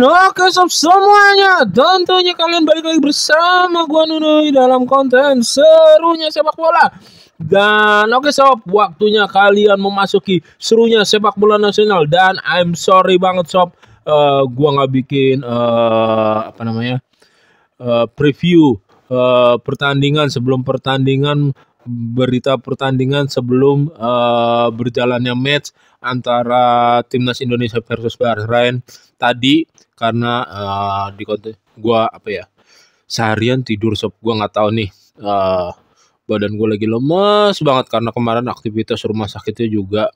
oke sob semuanya, tentunya kalian balik lagi bersama gua Nunui dalam konten serunya sepak bola. Dan oke sob, waktunya kalian memasuki serunya sepak bola nasional. Dan I'm sorry banget sob, gua nggak bikin preview pertandingan sebelum pertandingan, berita pertandingan sebelum berjalannya match antara timnas Indonesia versus Bahrain tadi, karena di konten gua seharian tidur sob. Gua nggak tahu nih, badan gue lagi lemes banget karena kemarin aktivitas rumah sakitnya juga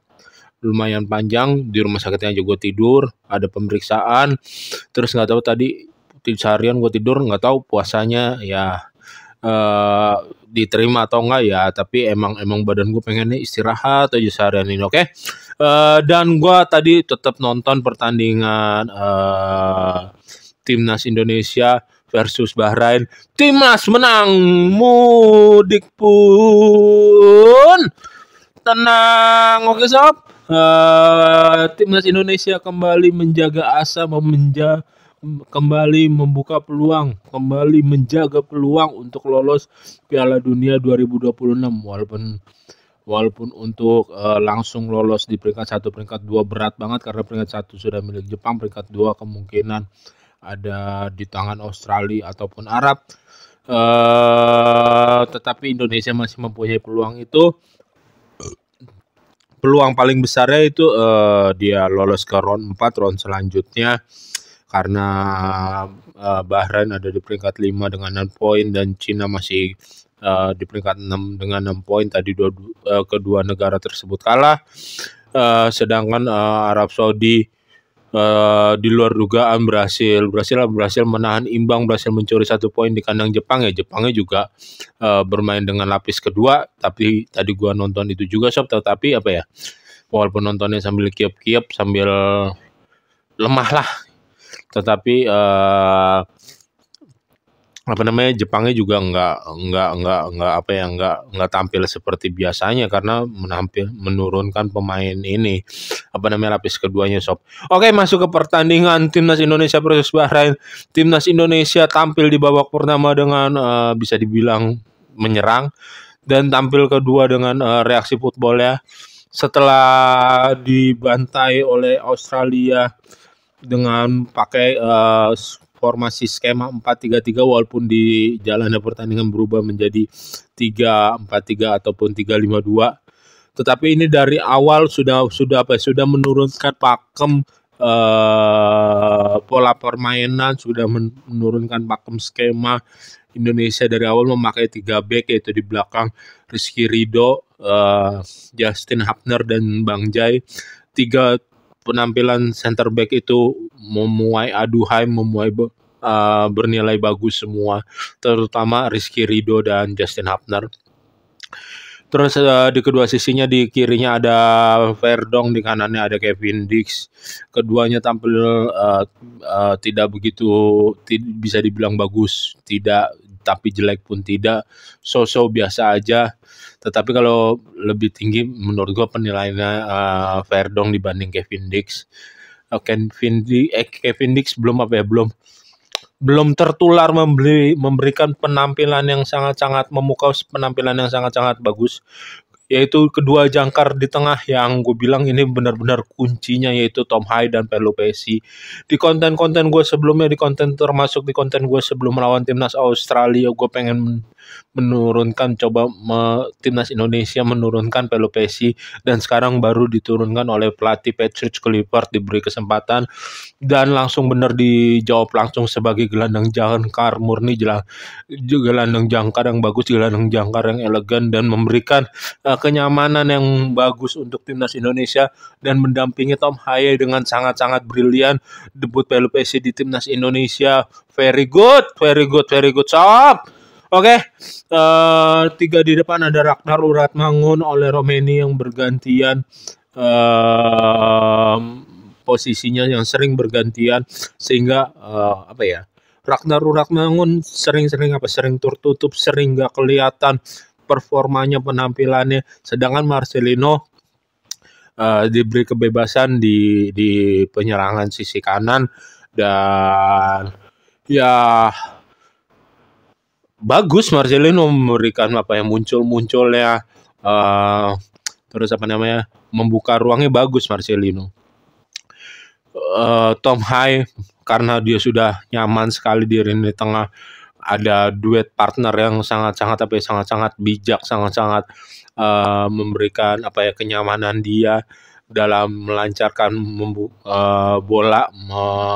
lumayan panjang. Di rumah sakitnya juga tidur, ada pemeriksaan, terus nggak tahu tadi seharian gue tidur, nggak tahu puasanya ya diterima atau enggak ya, tapi emang badan gue pengennya istirahat aja seharian ini. Oke. Dan gue tadi tetap nonton pertandingan timnas Indonesia versus Bahrain. Timnas menang, mudik pun tenang. Oke sob, timnas Indonesia kembali menjaga asa, kembali membuka peluang, kembali menjaga peluang untuk lolos Piala Dunia 2026. Walaupun untuk langsung lolos di peringkat 1, peringkat 2 berat banget karena peringkat 1 sudah milik Jepang, peringkat 2 kemungkinan ada di tangan Australia ataupun Arab. Tetapi Indonesia masih mempunyai peluang itu. Peluang paling besarnya itu dia lolos ke round 4, round selanjutnya, karena Bahrain ada di peringkat 5 dengan 6 poin dan Cina masih di peringkat 6 dengan 6 poin. Tadi kedua negara tersebut kalah, sedangkan Arab Saudi di luar dugaan berhasil menahan imbang, berhasil mencuri 1 poin di kandang Jepang. Ya, Jepangnya juga bermain dengan lapis kedua, tapi tadi gua nonton itu juga sob, tetapi walaupun nontonnya sambil kiep-kiep, sambil lemah lah, tetapi Jepangnya juga nggak tampil seperti biasanya karena menurunkan pemain ini lapis keduanya sob. Oke, masuk ke pertandingan timnas Indonesia versus Bahrain. Timnas Indonesia tampil di babak pertama dengan bisa dibilang menyerang, dan tampil kedua dengan reaksi footballnya setelah dibantai oleh Australia dengan pakai formasi skema 4-3-3, walaupun di jalannya pertandingan berubah menjadi 3-4-3 ataupun 3-5-2. Tetapi ini dari awal sudah menurunkan pakem pola permainan, sudah menurunkan pakem skema. Indonesia dari awal memakai 3 back, yaitu di belakang Rizky Ridho, Justin Hapner dan Bang Jai. 3 penampilan center back itu memuai aduhai, bernilai bagus semua, terutama Rizky Ridho dan Justin Hapner. Terus di kedua sisinya, di kirinya ada Verdong, di kanannya ada Kevin Dix. Keduanya tampil tidak begitu bisa dibilang bagus, tidak, tapi jelek pun tidak, so-so biasa aja. Tetapi kalau lebih tinggi menurut gue penilaiannya Verdong dibanding Kevin Dix. Kevin Dix belum tertular memberikan penampilan yang sangat-sangat memukau, penampilan yang sangat-sangat bagus, yaitu kedua jangkar di tengah yang gue bilang ini benar-benar kuncinya, yaitu Tom Hai dan Pelupesi. Di konten-konten gue sebelumnya, termasuk di konten gue sebelum melawan timnas Australia, gue pengen menurunkan, timnas Indonesia menurunkan Pelupesi, dan sekarang baru diturunkan oleh pelatih Patrick Kluivert, diberi kesempatan dan langsung benar dijawab langsung sebagai gelandang jangkar murni, gelandang jangkar yang bagus, gelandang jangkar yang elegan, dan memberikan kenyamanan yang bagus untuk timnas Indonesia, dan mendampingi Tom Haye dengan sangat-sangat brilian. Debut Pelupesi di timnas Indonesia, very good sob. Oke, 3 di depan ada Ragnar Uratmangun oleh Romeni yang bergantian posisinya, yang sering bergantian, sehingga Ragnar Uratmangun sering tertutup, sering gak kelihatan performanya, penampilannya. Sedangkan Marcelino diberi kebebasan di penyerangan sisi kanan, dan ya bagus Marcelino memberikan apa yang munculnya terus apa namanya membuka ruangnya bagus Marcelino. Tom Hai karena dia sudah nyaman sekali di lini tengah, ada duet partner yang sangat bijak, memberikan apa ya kenyamanan dia dalam melancarkan bola,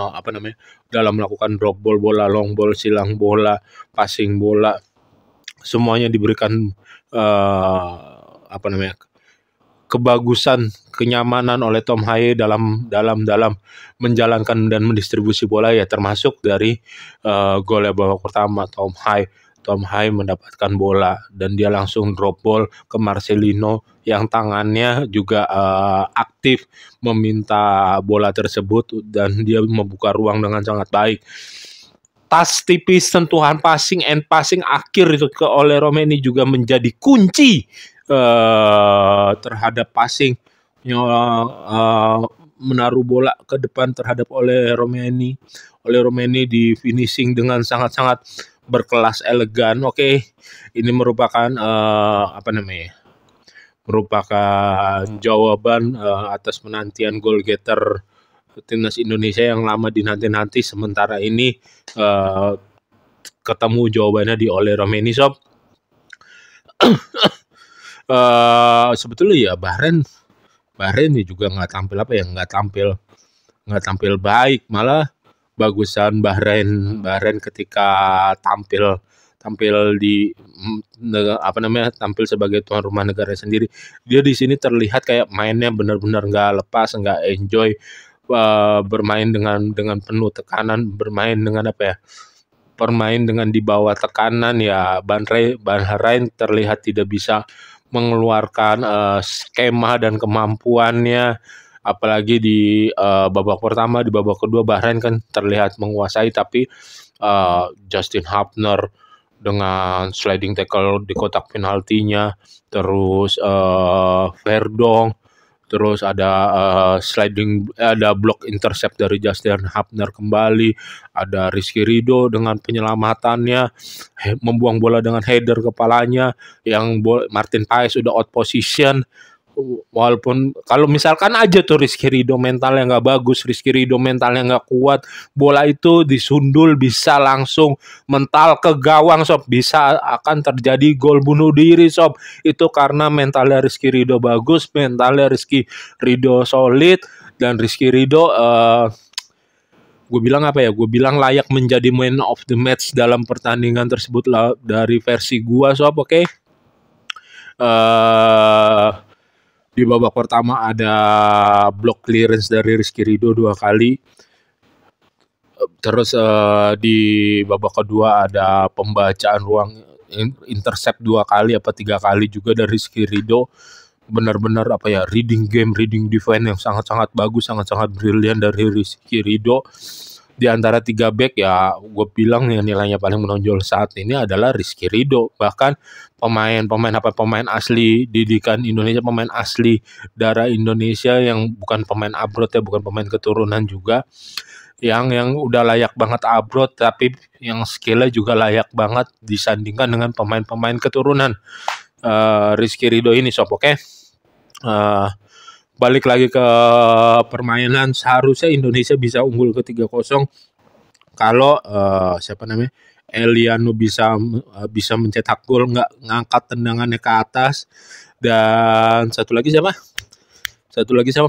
apa namanya dalam melakukan drop ball, bola long ball, silang bola, passing bola, semuanya diberikan apa namanya kebagusan, kenyamanan oleh Tom Hai dalam menjalankan dan mendistribusi bola ya, termasuk dari gol babak pertama. Tom Hai mendapatkan bola dan dia langsung drop ball ke Marcelino yang tangannya juga aktif meminta bola tersebut dan dia membuka ruang dengan sangat baik. Tas tipis, sentuhan passing akhir itu ke oleh Romeni juga menjadi kunci terhadap passing, menaruh bola ke depan terhadap oleh Romeni di finishing dengan sangat berkelas, elegan. Oke, ini merupakan apa namanya merupakan jawaban atas penantian goal getter timnas Indonesia yang lama dinanti-nanti. Sementara ini ketemu jawabannya di oleh Romeni sob. Sebetulnya ya Bahrain juga nggak tampil baik, malah bagusan Bahrain ketika tampil di apa namanya tampil sebagai tuan rumah negara sendiri. Dia di sini terlihat kayak mainnya benar-benar nggak lepas, nggak enjoy, bermain dengan penuh tekanan, bermain dengan di bawah tekanan ya. Bahrain terlihat tidak bisa mengeluarkan skema dan kemampuannya, apalagi di babak pertama. Di babak kedua Bahrain kan terlihat menguasai, tapi Justin Hubner dengan sliding tackle di kotak penaltinya, terus Verdong, terus ada ada block intercept dari Justin Hubner kembali, ada Rizky Ridho dengan penyelamatannya, membuang bola dengan header kepalanya, yang Martin Paes udah out position. Walaupun kalau misalkan aja tuh Rizky Ridho mentalnya nggak bagus, Rizky Ridho mentalnya nggak kuat, bola itu disundul bisa langsung mental ke gawang sob, bisa akan terjadi gol bunuh diri sob. Itu karena mentalnya Rizky Ridho bagus, mentalnya Rizky Ridho solid, dan Rizky Ridho gue bilang layak menjadi man of the match dalam pertandingan tersebut lah dari versi gua sob. Oke. Di babak pertama ada block clearance dari Rizky Ridho 2 kali. Terus di babak kedua ada pembacaan ruang intercept 2 kali 3 kali juga dari Rizky Ridho. Benar-benar reading game, reading defense yang sangat bagus, sangat brilian dari Rizky Ridho. Di antara 3 back ya gue bilang yang nilainya paling menonjol saat ini adalah Rizky Ridho. Bahkan pemain asli didikan Indonesia, pemain asli darah Indonesia yang bukan pemain abroad ya, bukan pemain keturunan juga, yang udah layak banget abroad, tapi yang skillnya juga layak banget disandingkan dengan pemain keturunan Rizky Ridho ini sob. Oke. Balik lagi ke permainan, seharusnya Indonesia bisa unggul ke 3-0 kalau Eliano bisa mencetak gol, nggak ngangkat tendangannya ke atas. Dan satu lagi siapa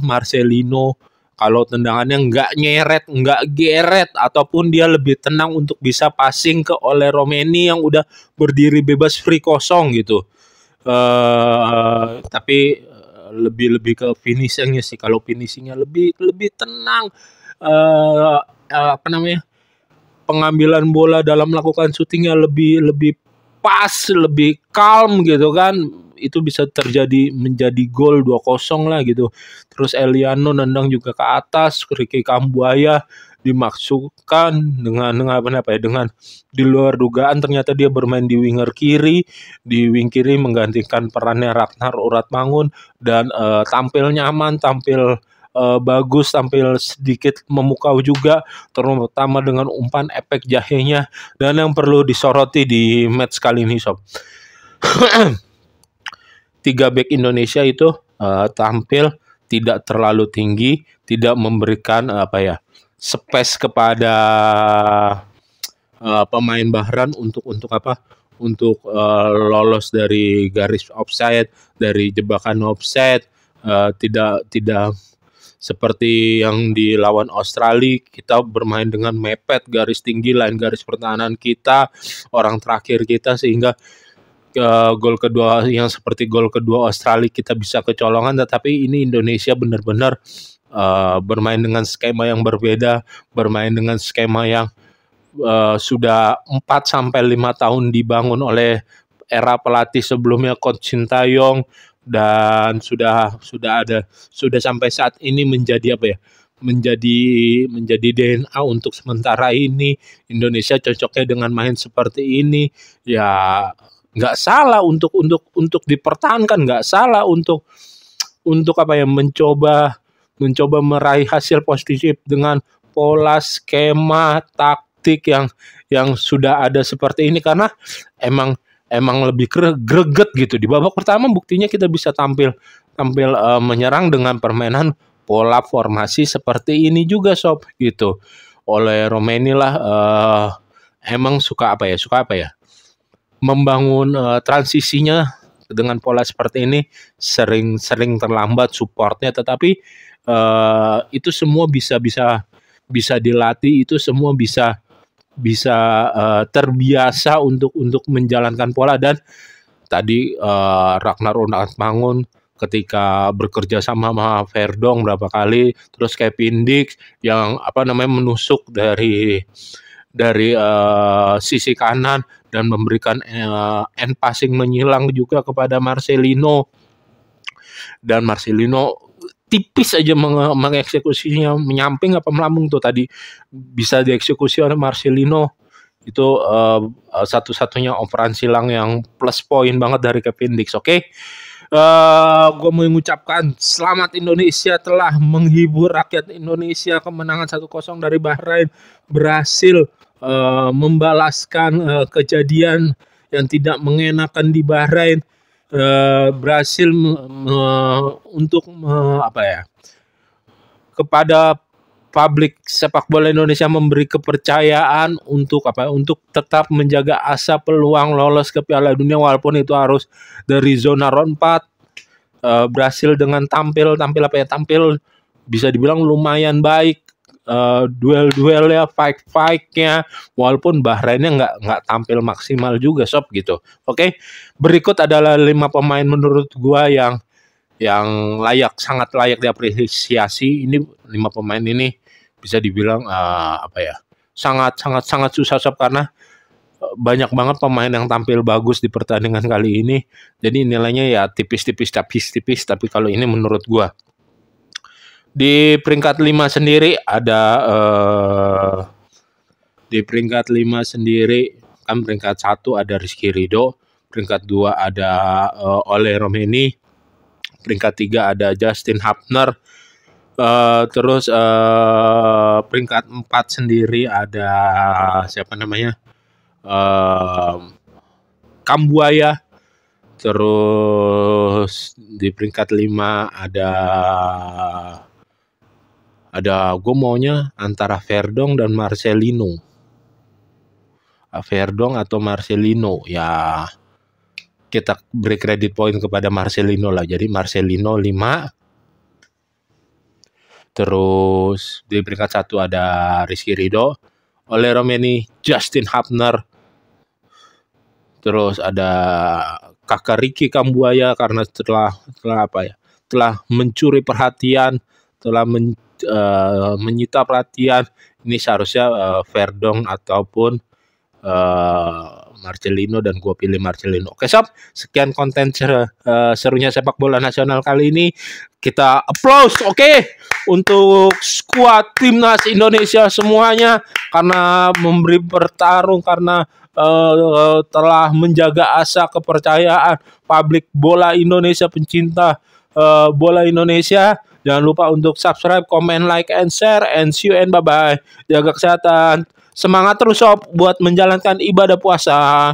Marcelino, kalau tendangannya nggak nyeret, nggak geret, ataupun dia lebih tenang untuk bisa passing ke oleh Romeni yang udah berdiri bebas free kosong gitu. Tapi lebih ke finishingnya sih. Kalau finishingnya lebih tenang, pengambilan bola dalam melakukan syutingnya lebih pas, lebih calm gitu kan, itu bisa menjadi gol 2-0 lah gitu. Terus Eliano nendang juga ke atas, Ricky Kambuaya dimaksudkan dengan di luar dugaan, ternyata dia bermain di wing kiri menggantikan perannya Ragnar Uratmangun, dan tampil nyaman, tampil bagus, tampil sedikit memukau juga, terutama dengan umpan efek jahenya. Dan yang perlu disoroti di match kali ini sob, 3 back Indonesia itu tampil tidak terlalu tinggi, tidak memberikan space kepada pemain Bahrain untuk apa? Untuk lolos dari garis offside, dari jebakan offside. Tidak seperti yang dilawan Australia, kita bermain dengan mepet garis tinggi, lain garis pertahanan kita, orang terakhir kita, sehingga gol kedua yang seperti gol kedua Australia kita bisa kecolongan. Tetapi ini Indonesia benar-benar bermain dengan skema yang berbeda, bermain dengan skema yang sudah 4-5 tahun dibangun oleh era pelatih sebelumnya, Coach Sintayong, dan sudah sampai saat ini menjadi menjadi DNA untuk sementara ini. Indonesia cocoknya dengan main seperti ini, ya nggak salah untuk dipertahankan, nggak salah untuk mencoba meraih hasil positif dengan pola, skema, taktik yang sudah ada seperti ini, karena emang lebih greget gitu. Di babak pertama buktinya kita bisa tampil menyerang dengan permainan pola formasi seperti ini juga sob gitu. Oleh Romeni lah emang suka membangun transisinya dengan pola seperti ini, sering terlambat supportnya, tetapi itu semua bisa dilatih, itu semua bisa terbiasa untuk menjalankan pola. Dan tadi Ragnar Unaatmangun ketika bekerja sama Verdong berapa kali, terus Kevin Dix yang menusuk dari sisi kanan dan memberikan end passing menyilang juga kepada Marcelino, dan Marcelino tipis aja mengeksekusinya, menyamping apa melambung tuh tadi bisa dieksekusi oleh Marcelino. Itu satu-satunya operan silang yang plus poin banget dari Kevin Dix. Oke. Gue mau mengucapkan selamat, Indonesia telah menghibur rakyat Indonesia. Kemenangan 1-0 dari Bahrain berhasil membalaskan kejadian yang tidak mengenakan di Bahrain, berhasil untuk kepada publik sepak bola Indonesia memberi kepercayaan untuk tetap menjaga asa peluang lolos ke Piala Dunia, walaupun itu harus dari zona round 4. Berhasil dengan tampil bisa dibilang lumayan baik, duel-duelnya, fight-nya, walaupun Bahrainnya nggak tampil maksimal juga sob gitu. Oke. Berikut adalah 5 pemain menurut gua yang sangat layak diapresiasi. Ini 5 pemain ini bisa dibilang sangat susah sob, karena banyak banget pemain yang tampil bagus di pertandingan kali ini. Jadi nilainya ya tipis, tapi kalau ini menurut gua. Di peringkat 5 sendiri ada kan peringkat 1 ada Rizky Ridho, peringkat 2 ada Ole Romeni, peringkat 3 ada Justin Hapner, terus peringkat 4 sendiri ada siapa namanya, Kambuaya. Terus di peringkat 5 ada gue maunya antara Verdong dan Marcelino. Verdong atau Marcelino, ya kita beri kredit poin kepada Marcelino lah. Jadi Marcelino 5. Terus di peringkat 1 ada Rizky Ridho, Ole Romeni, Justin Hapner. Terus ada kakak Ricky Kambuaya, karena telah mencuri perhatian, telah menyita perhatian. Ini seharusnya Verdong ataupun Marcelino, dan gue pilih Marcelino. Oke sob, sekian konten serunya sepak bola nasional kali ini. Kita applause untuk skuad timnas Indonesia semuanya, karena memberi bertarung, karena telah menjaga asa kepercayaan publik bola Indonesia, pencinta bola Indonesia. Jangan lupa untuk subscribe, comment, like, and share, and see you and bye-bye. Jaga kesehatan. Semangat terus sob buat menjalankan ibadah puasa.